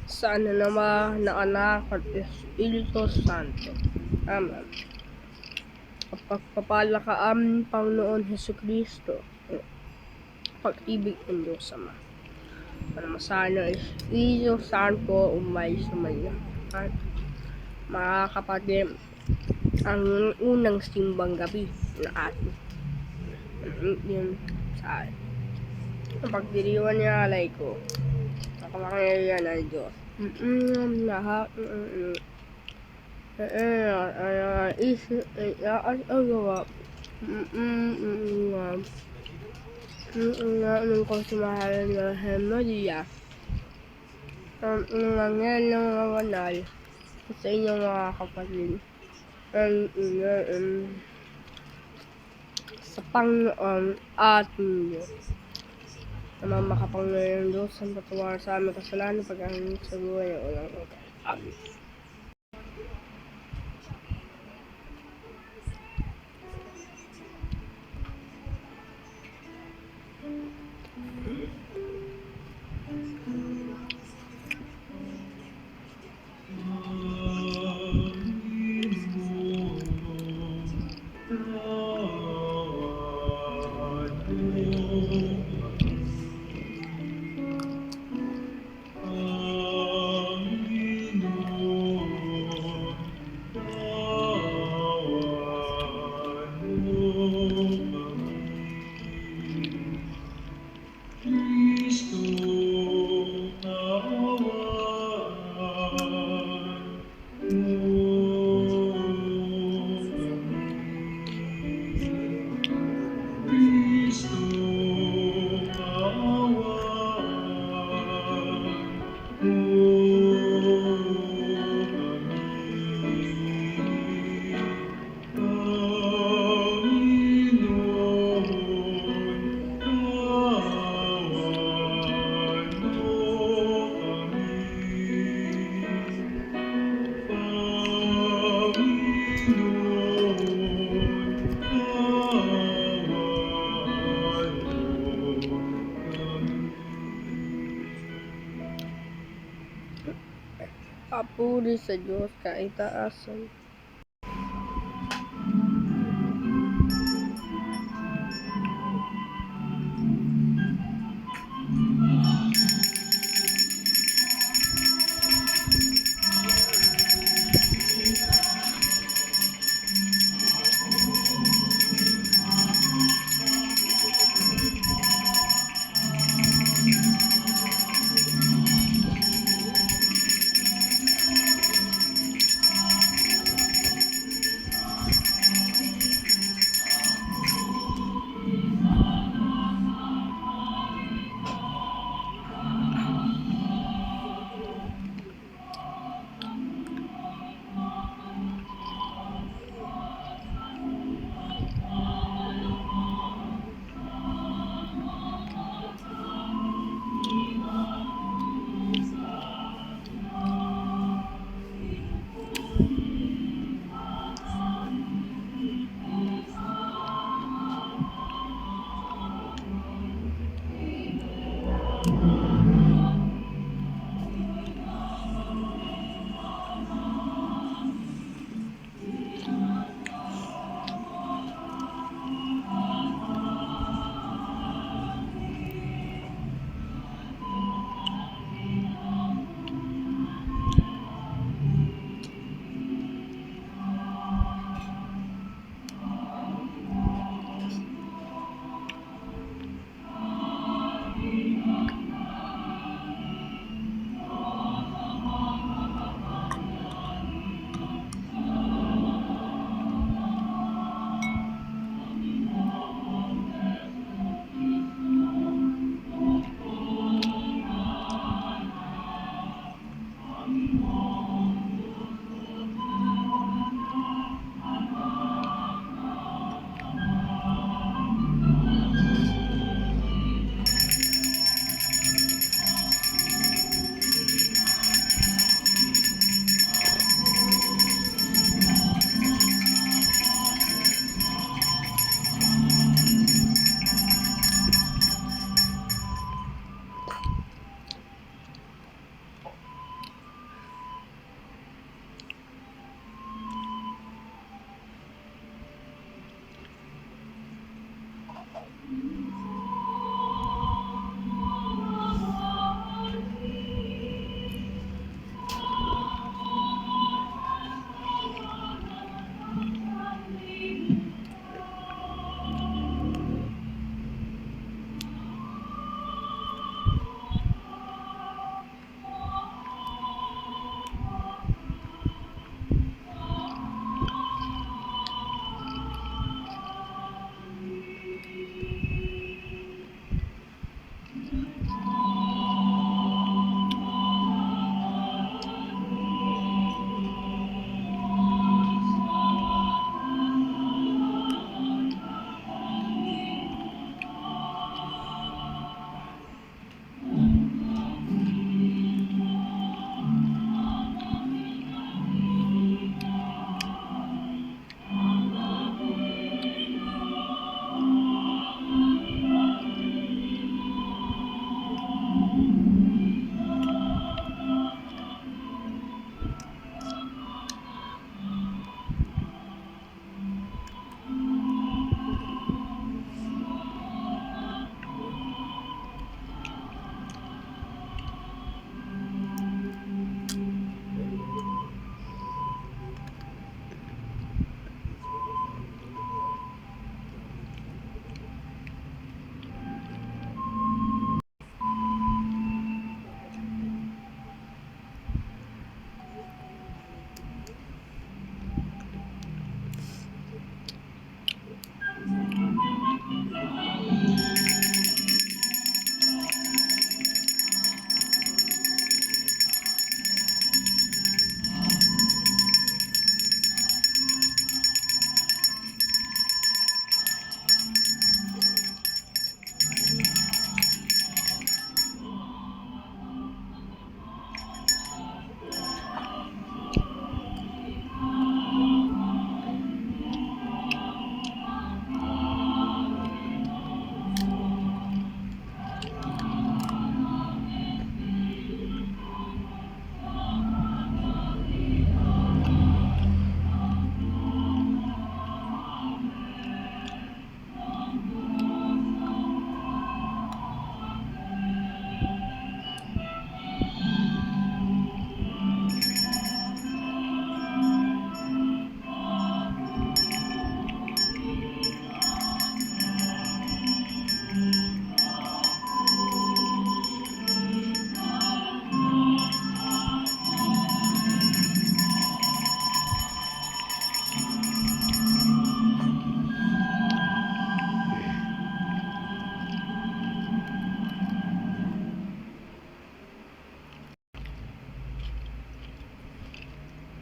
Sa ano naman na anak at Espiritu Santo. Amen. Pagpapala ka aming Panginoon Hesukristo, pag-ibig ng Diyos Ama, panamasana ng Espiritu Santo umay sumaya. At mga kapatid, ang unang simbang gabi na atin yun sa pagdiriwan niya alay ko, nakamangyarihan ng Diyos. Lahat isip ay agawa. Nung ko sumahalan ng Maria, nangyari ng mga banal sa inyong mga kapatid, sa Panginoon ating Diyos. Naman makapangyarihan ng Diyos ang patawaran sa aming kasalanan pag-ahingin sa buhay ng ulang utak. Amen. Papuri sa Diyos kaitaasan.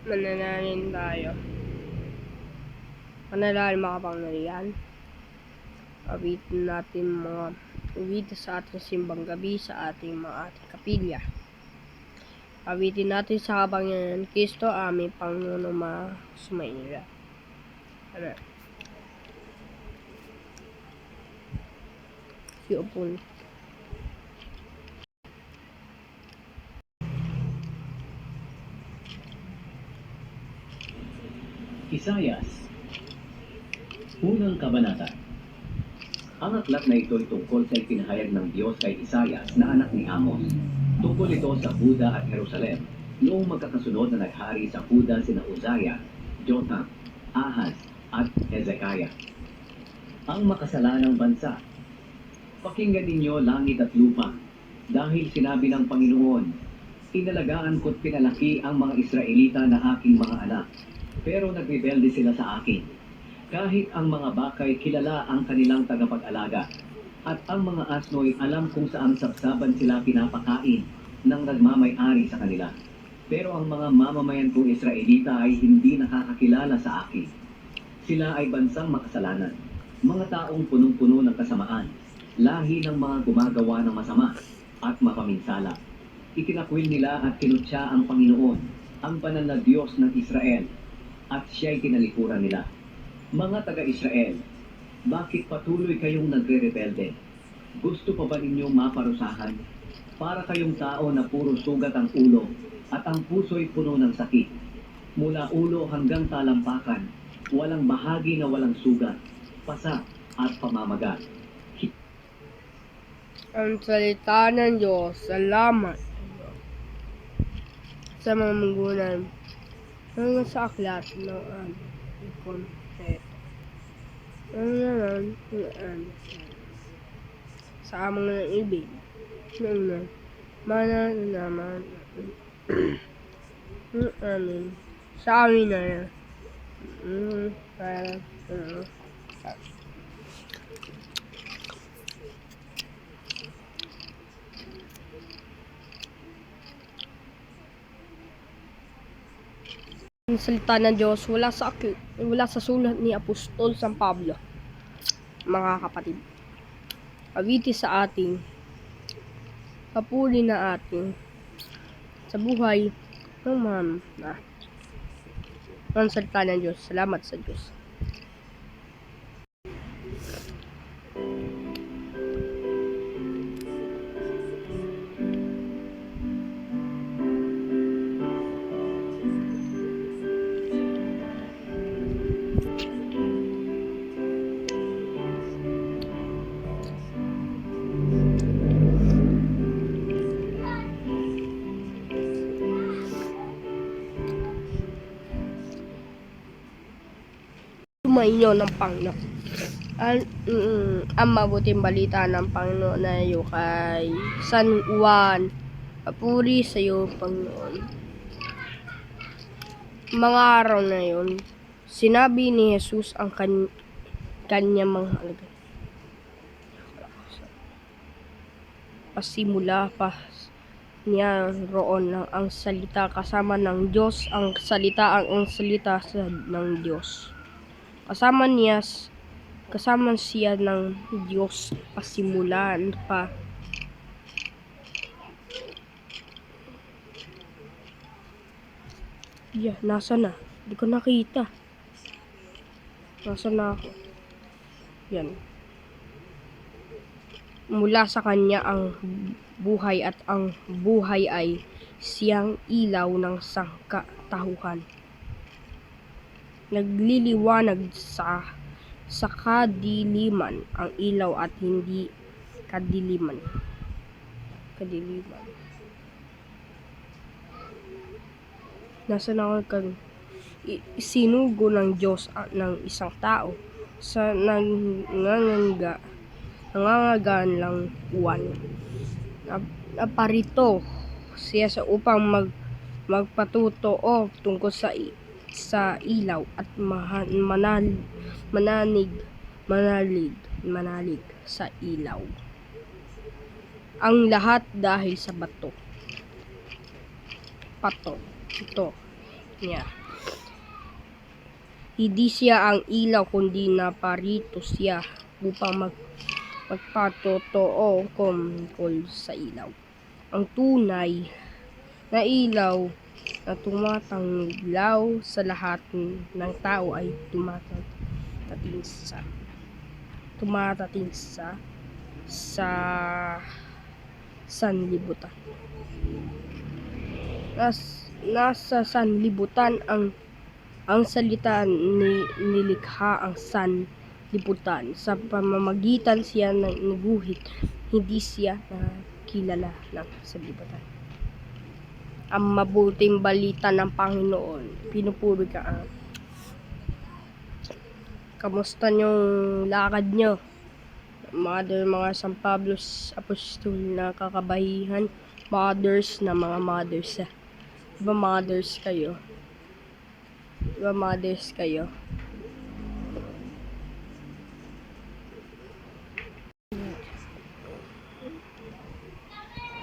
Mananalangin tayo. Manalangin makapangyarihan. Awitin natin mga awitin sa ating simbang gabi sa ating kapilya. Awitin natin sa kapangyarihan Kristo, aming Panginoon sumainila. Amen. Siupon. Isayas, unang kabanata. Ang aklat na ito ay tungkol sa ipinahayag ng Diyos kay Isayas na anak ni Amos. Tungkol ito sa Huda at Jerusalem noong magkakasunod na naghari sa Huda sina Uzziah, Jotham, Ahaz at Hezekiah. Ang makasalanang bansa. Pakinggan ninyo langit at lupa, dahil sinabi ng Panginoon, inalagaan ko't pinalaki ang mga Israelita na aking mga anak, pero nagrebelde sila sa akin. Kahit ang mga bakay kilala ang kanilang tagapag-alaga, at ang mga asno'y alam kung saan sabsaban sila pinapakain ng nagmamay-ari sa kanila. Pero ang mga mamamayan kong Israelita ay hindi nakakakilala sa akin. Sila ay bansang makasalanan, mga taong punong-puno ng kasamaan, lahi ng mga gumagawa ng masama at mapaminsala. Itinakwil nila at kinutya ang Panginoon, ang banal na Diyos ng Israel, at siya'y tinalikuran nila. Mga taga-Israel, bakit patuloy kayong nagre-rebelde? Gusto pa ba ninyong maparusahan? Para kayong tao na puro sugat ang ulo at ang puso'y puno ng sakit. Mula ulo hanggang talampakan, walang bahagi na walang sugat, pasa at pamamaga. Ang salita ng Diyos. Salamat sa mga manggunan hanggang sa aklat ng konseto. Ano naman sa amang ibig ng mana naman amin sa amin na para ang salita ng Diyos wala sa sulat ni Apostol San Pablo. Mga kapatid, awiti sa ating papuri na ating sa buhay ng mga ang salita ng Diyos. Salamat sa Diyos. Sumainyo ng Panginoon. Ang mabuting balita ng Panginoon na iyo kay San Juan. Papuri sa iyo, Panginoon. Mga araw na yon, sinabi ni Jesus ang kanyang mga alagad. Pasimula pa niya roon ang salita kasama ng Diyos, ang salita ng Diyos. Kasama siya ng Diyos pasimulan pa. Nasa na? Hindi ko nakita. Nasa na ako? Yan. Mula sa kanya ang buhay at ang buhay ay siyang ilaw ng sangkatauhan. Nagliliwanag sa kadiliman ang ilaw at hindi kadiliman. Nasa na ako sinugo ng Diyos ng isang tao sa nangangagaan lang uwan. Naparito siya sa upang magpatutoo tungkol sa ilaw at manalig sa ilaw. Ang lahat dahil sa pato. Ito. niya. Hindi siya ang ilaw, kundi naparito siya upang magpatotoo tungkol sa ilaw. Ang tunay na ilaw na tumatanglaw sa lahat ng tao ay tumatating sa sanlibutan. Nasa sanlibutan ang salita nilikha ang sanlibutan. Sa pamamagitan siya naguhit, hindi siya nakilala ng sanlibutan. Ang mabuting balita ng Panginoon, pinupuri ka. Kamusta yung lakad nyo? Mga San Pablo's Apostol na kakabahihan, mothers na mga mothers. Diba mothers kayo?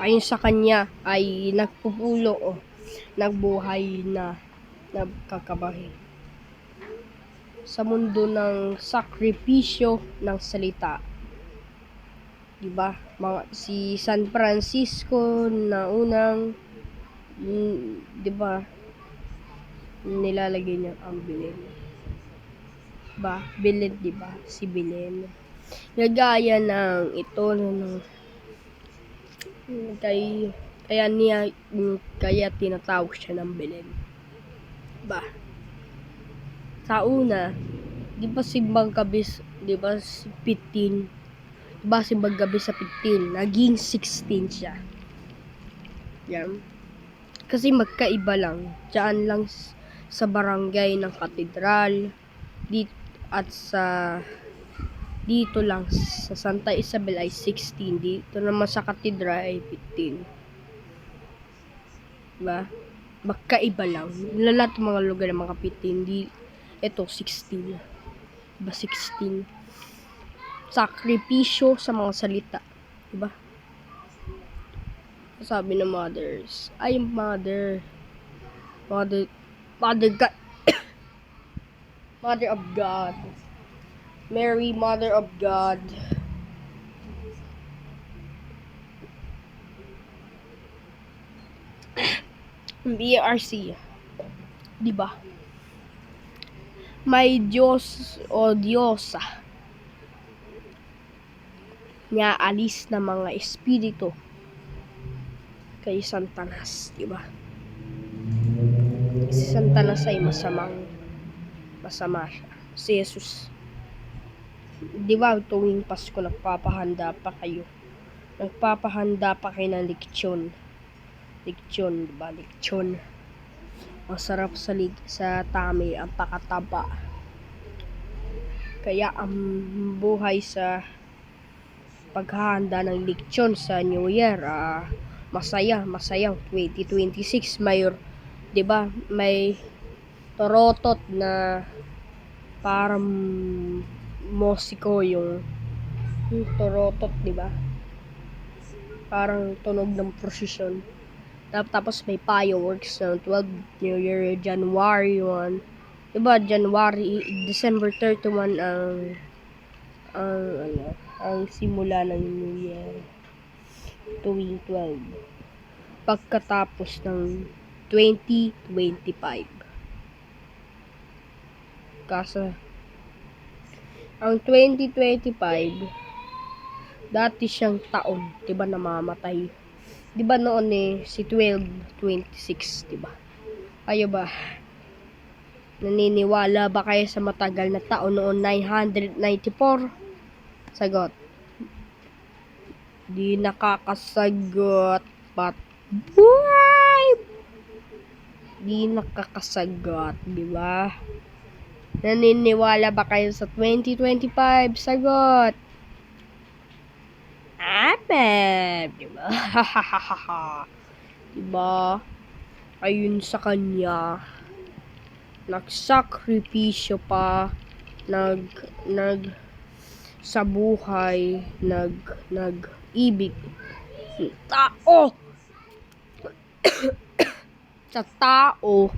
Ayon sa kanya ay nagpupulo nagbuhay na nagkakabahi sa mundo ng sakripisyo ng salita. Diba? Si San Francisco na unang diba nilalagay niya ang Belen. Belen, diba? Si Belen. Nagaya ng ito kaya tinatawag siya ng Belen. Sa una, di ba simbang gabi, di ba si 15, di ba simbang gabi sa 15, naging 16 siya. Yan. Kasi magkaiba lang. Diyan lang sa barangay ng katedral, dito lang sa Santa Isabel ay 16, dito naman sa katedral ay 15. Diba? Magkaiba lang. Lahat ng mga lugar ng mga 15, ito 16. Diba 16? Sakripisyo sa mga salita. Diba? Sabi ng mothers, ay mother God, Mother of God, Mary, Mother of God. BRC, diba? May Diyos o Diyosa niya alis na mga espiritu kay Santanas, diba? Si Santanas ay masama siya. Si Jesus, diba, tuwing Pasko nagpapahanda pa kayo ng lechon, diba? Lechon. Masarap sa tummy, ang pakataba. Kaya ang buhay sa paghahanda ng lechon sa New Year, masaya 2026. Diba, may torotot na parang musiko yung torotot, diba? Parang tunog ng prosesyon. Tapos may fireworks ng 12 New Year, January 1. Diba, December 31 ang simula ng New Year. Tuwing 12. Pagkatapos ng 2025. Kasi ang 2025, dati siyang taon, diba, namamatay. Diba noon si 1226, diba? Kayo ba? Naniniwala ba kayo sa matagal na taon noon 994? Sagot. Di nakakasagot. But buhay! Di nakakasagot, diba? Naniniwala ba kayo sa 2025? Sagot. Amen! Diba? Diba? Ayun sa kanya, nagsakripisyo pa, sa buhay, nag-ibig tao sa tao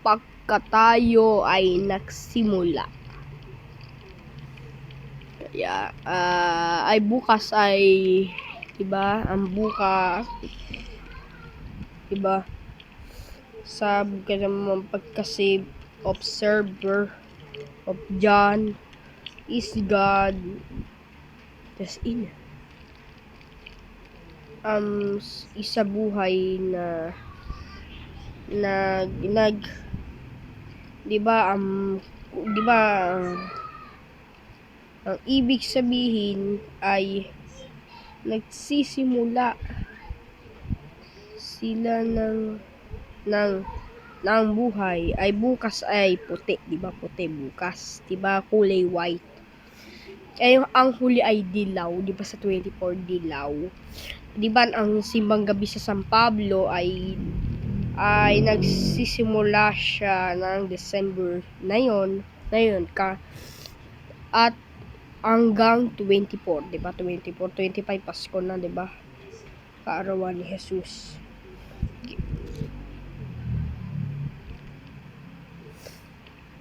pagka tayo ay nagsimula. Kaya, ay bukas ay, diba, ang bukas, diba, sabi ka naman pagkasave, observer of John is God. Tas in. Isa buhay na diba, diba, ang ibig sabihin ay nagsisimula sila ng buhay ay bukas ay puti, diba, puti bukas, diba, kulay white. Ay ang huli ay dilaw, diba, sa 24 dilaw. Diba ang simbang gabi sa San Pablo ay nagsisimula siya ng December na yun at hanggang 24, diba, 24, 25 Pasko na, diba, kaarawan ni Jesus.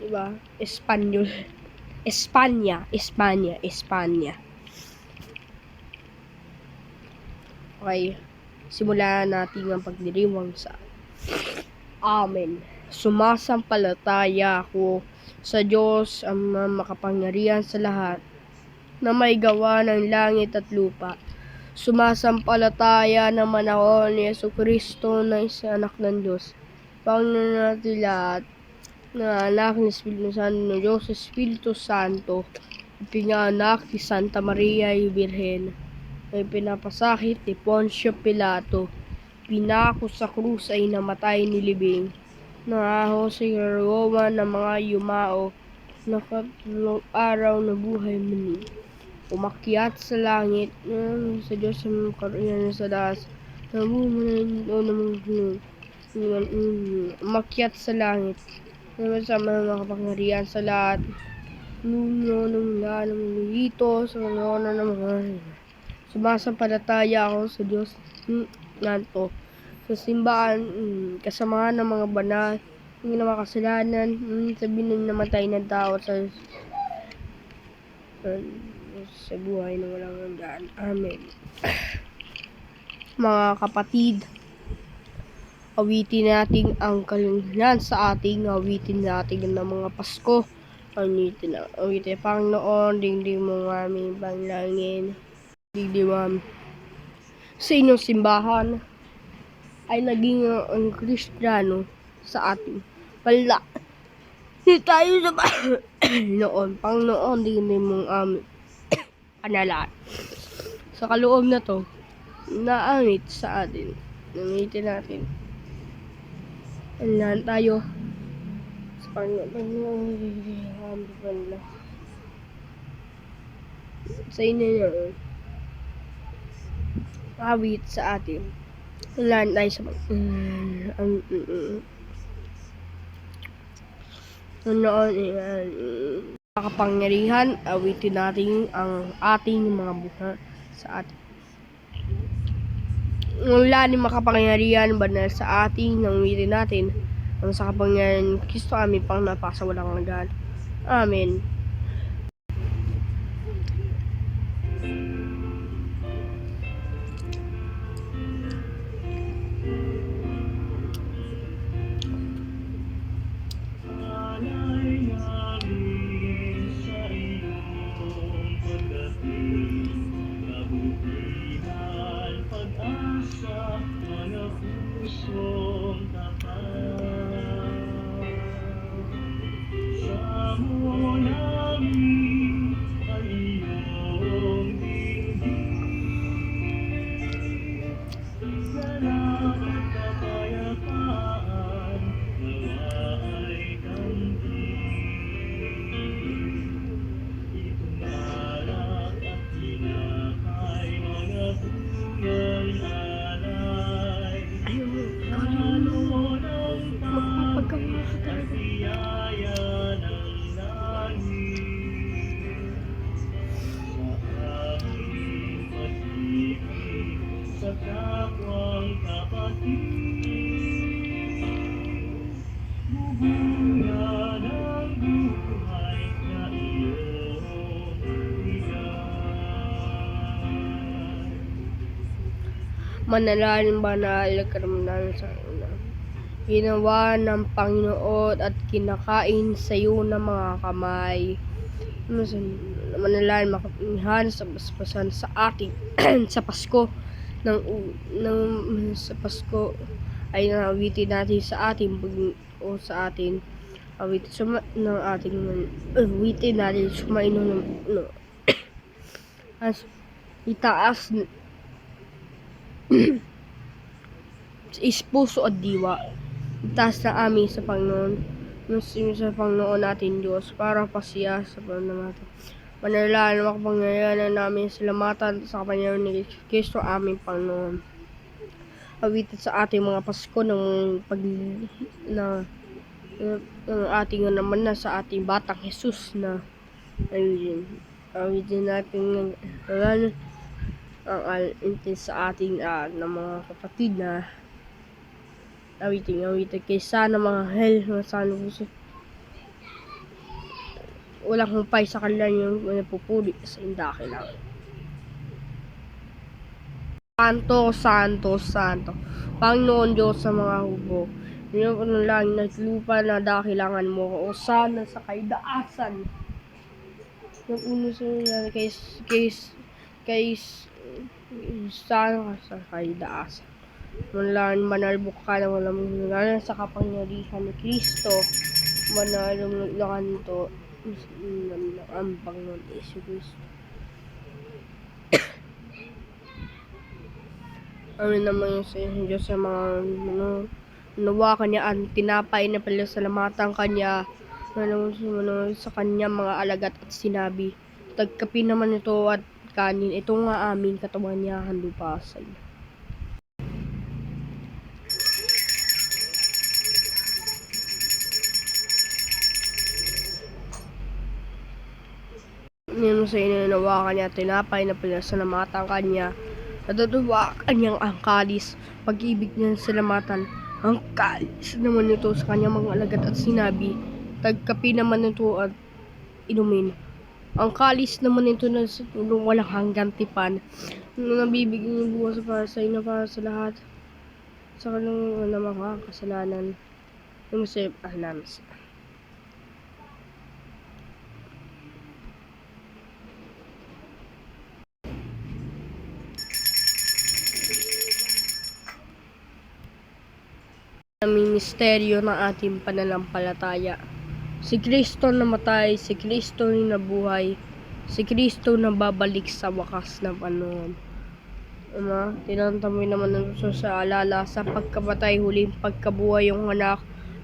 Diba, Espanya. Okay, simulan natin ang pagdiriwang sa Amen. Sumasampalataya ako sa Diyos ang makapangyarihan sa lahat, na may gawa ng langit at lupa. Sumasampalataya naman ako ni Jesucristo na isa anak ng Diyos, Panginoon natin lahat, na anak ni Espiritu Santo ng Diyos, Espiritu Santo, pinanganak ni Santa Maria yung Birhen, ay pinapasakit ni Poncio Pilato, pinako sa krus ay namatay nilibing, nangaho sa Roma ng mga yumao, nakatlong araw na buhay muli, umakyat sa langit, sa Diyos ang karuyan sa daas, umakyat sa langit, sama ng makapangyarihan sa lahat, nuno ng lahat ng lito, sa mga ng mga sumasampalataya ako sa Diyos nanto, sa simbahan, kasamaan ng mga banal, hindi na makasalanan, sabihin ng namatay ng tao sa buhay na walang hanggan. Amen. Mga kapatid, awitin natin ang kalunghan sa ating awitin natin ng mga Pasko. Awitin Panginoon, dingding mo ng aming panalangin. Dingding sa inyong simbahan ay naging ang Kristiyano sa ating pala. Hindi tayo sa Panginoon, dingding mo ng aming panalangin. Sa kaloob na to, naangit sa atin. Nangitin natin. Anlan tayo sa Panginoon. Sa inyo yun, awit sa atin. Anlan tayo sa Panginoon. Makapangyarihan, awitin natin ang ating mga buhay sa atin. Wala ni makapangyarihan banal sa ating nangitin natin ang sa kapangyarihan Kristo aming pang napasa walang hanggan. Amen. Manalangin banal ka naman sa una. Ginawa ng Panginoon at kinakain sa iyo ng mga kamay. Manalangin makapangyarihan sa basbasan sa ating sa Pasko sa Pasko ay naawitin natin sa ating o sa ating awitin ng ating awitin natin sumaino ng as itaas is puso at diwa. Itaas na amin sa Panginoon. Sa Panginoon natin Diyos para pasiya sa Panginoon natin. Manalangin na makapangyarihan namin salamatan sa kapangyarihan ni Kristo aming Panginoon. Awitin sa ating mga Pasko ng ating naman na sa ating batang Jesus na awitin natin ang alintin sa ating ng mga kapatid na awitin kaysa ng mga hell na sana puso walang humpay sa kanila yung napupuli sa indakilang. Santo, Santo, Santo, Panginoon Diyos sa mga hukbo, niyo ng langit at lupa na dakilangan mo, o sana sa kaidaasan. Yung uno sa mga sana sa kaidaasan. Manalangin manalbok ka na walang manalangin sa kapangyarihan ni Kristo, manalangin to ang Panginoon Yesu Kristo. Amin naman yung sa Diyos sa mga nawa kanya ang tinapay na palasalamatan kanya sa kanya mga alagat at sinabi, tagkapin naman ito at kanin, ito nga amin katawan niya handupa sa inyo. Nino sa inyo nawa kanya tinapay na palasalamatan kanya, natutuwa kanyang ang kalis, pag-ibig niya salamatan, ang kalis naman ito sa kanyang mga alagad at sinabi, tagkapi naman ito at inumin. Ang kalis naman ito na sa tulong walang hanggang tipan, na nabibigyan ng buwas para sa inyo para sa lahat, sa kanyang mga kasalanan, yung save alams. Aming misteryo ng ating pananampalataya. Si Kristo namatay, si Kristo nabuhay, si Kristo na babalik sa wakas ng panahon. Tinantamoy naman ng Diyos sa alala sa pagkamatay, huling pagkabuhay yung anak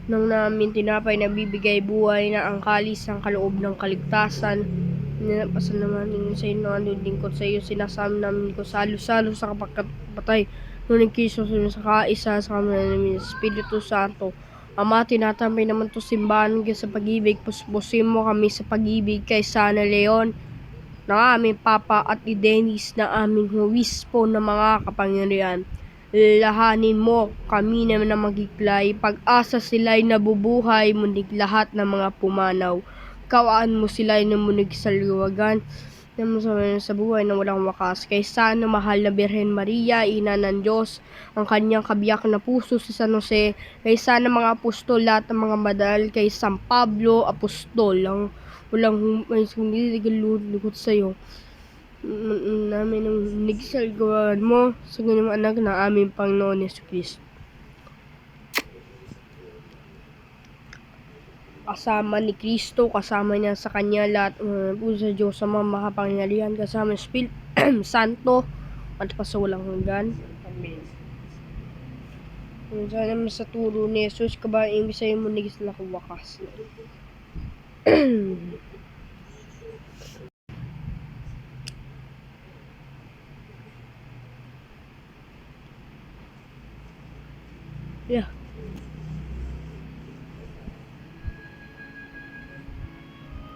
ng namin tinapay na bibigay buhay na ang kalis ng kaloob ng kaligtasan. Ninapasan naman ninyo sa inyo ang lingkod sa iyo, sinasama namin ko salo-salo sa kapagpatay ngunit Kristo sa kaisa sa kami ng Espiritu Santo. Ama, tinatambay naman to simbahan sa pag-ibig, puspusin mo kami sa pag-ibig kay Sana Leon, ng aming Papa at ni Dennis na aming huwispo ng mga kapangyarihan. Lahanin mo kami na magiglay, pag-asa sila'y nabubuhay, munig lahat ng mga pumanaw. Kawaan mo sila'y namunig sa liwagan, sa buhay na walang wakas. Kay Sana mahal na Birhen Maria, Ina ng Diyos, ang kanyang kabiyak na puso si San Jose, kay Sana mga apostol, lahat ng mga badal, kay San Pablo, apostol, ang walang lugot sa iyo. Namin ang nagsalgawan mo sa ganung anak na aming Panginoon Yesu Kristo. Kasama ni Kristo, kasama niya sa kanya lahat po sa Diyos sa mga makapangyarihan, kasama Espiritu Santo at pa sa walang hanggan. Amen. Sana sa turo ni Jesus kabaing bisay mo nigis na kawakas. Yeah.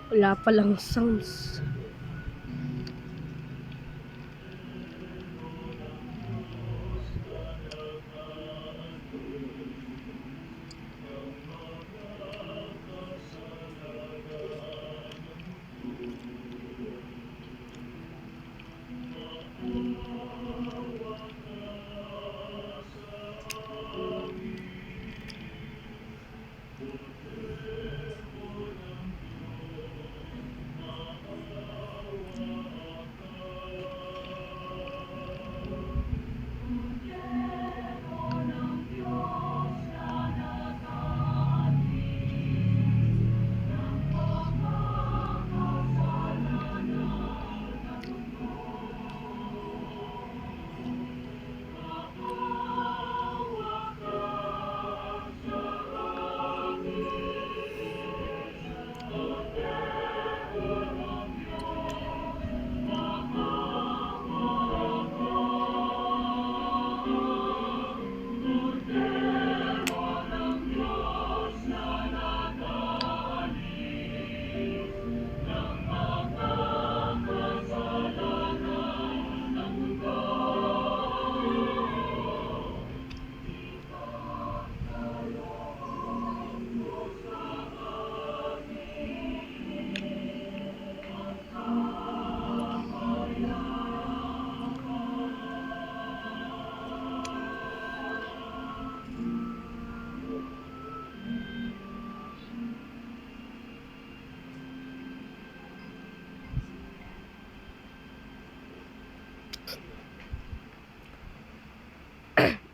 Wala palang sounds.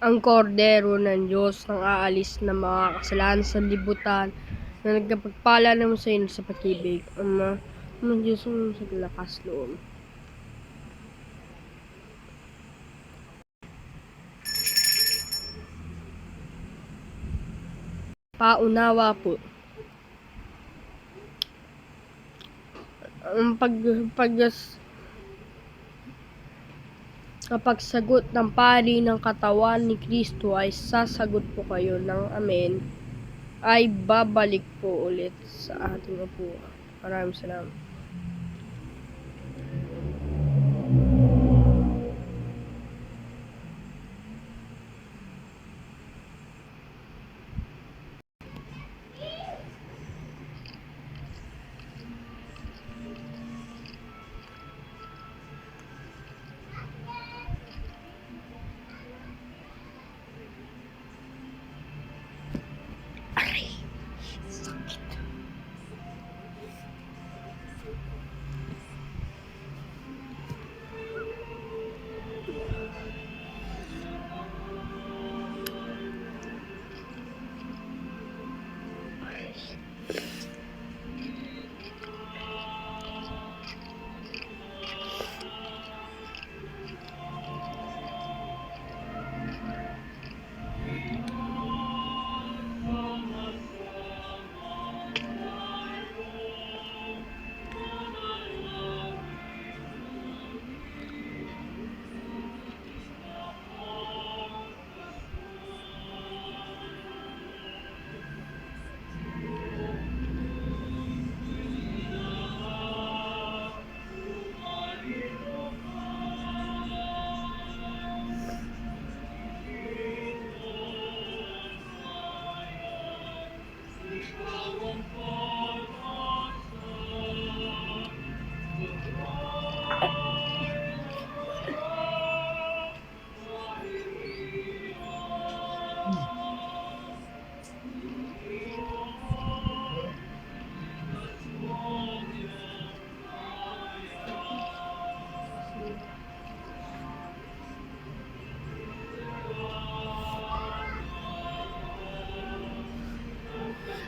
ang kordero ng Diyos ang aalis ng mga kasalanan sa libutan na nagkapagpala naman sa inyo sa pag-ibig. Ama, ng Diyos ang sa lakas loob. Paunawa po. Ang kapag sagot ng pari ng katawan ni Kristo ay sasagot po kayo ng amen, ay babalik po ulit sa ating upuan. Maraming salamat.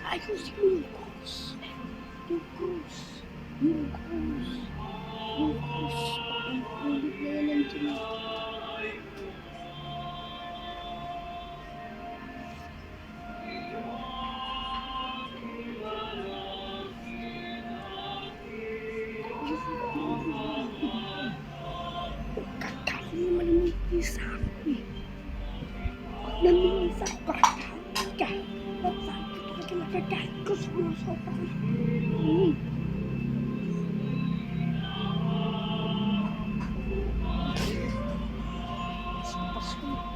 Ayusin mo yung cross. Yung cross. Yung cross. Yung cross. Ang kulit na yan ang tinig. Kakain naman ng isa ako eh. Pag namimisa ko, kakain ka. At sabi ko na kinakakain ko sa mga sopa. Pasko.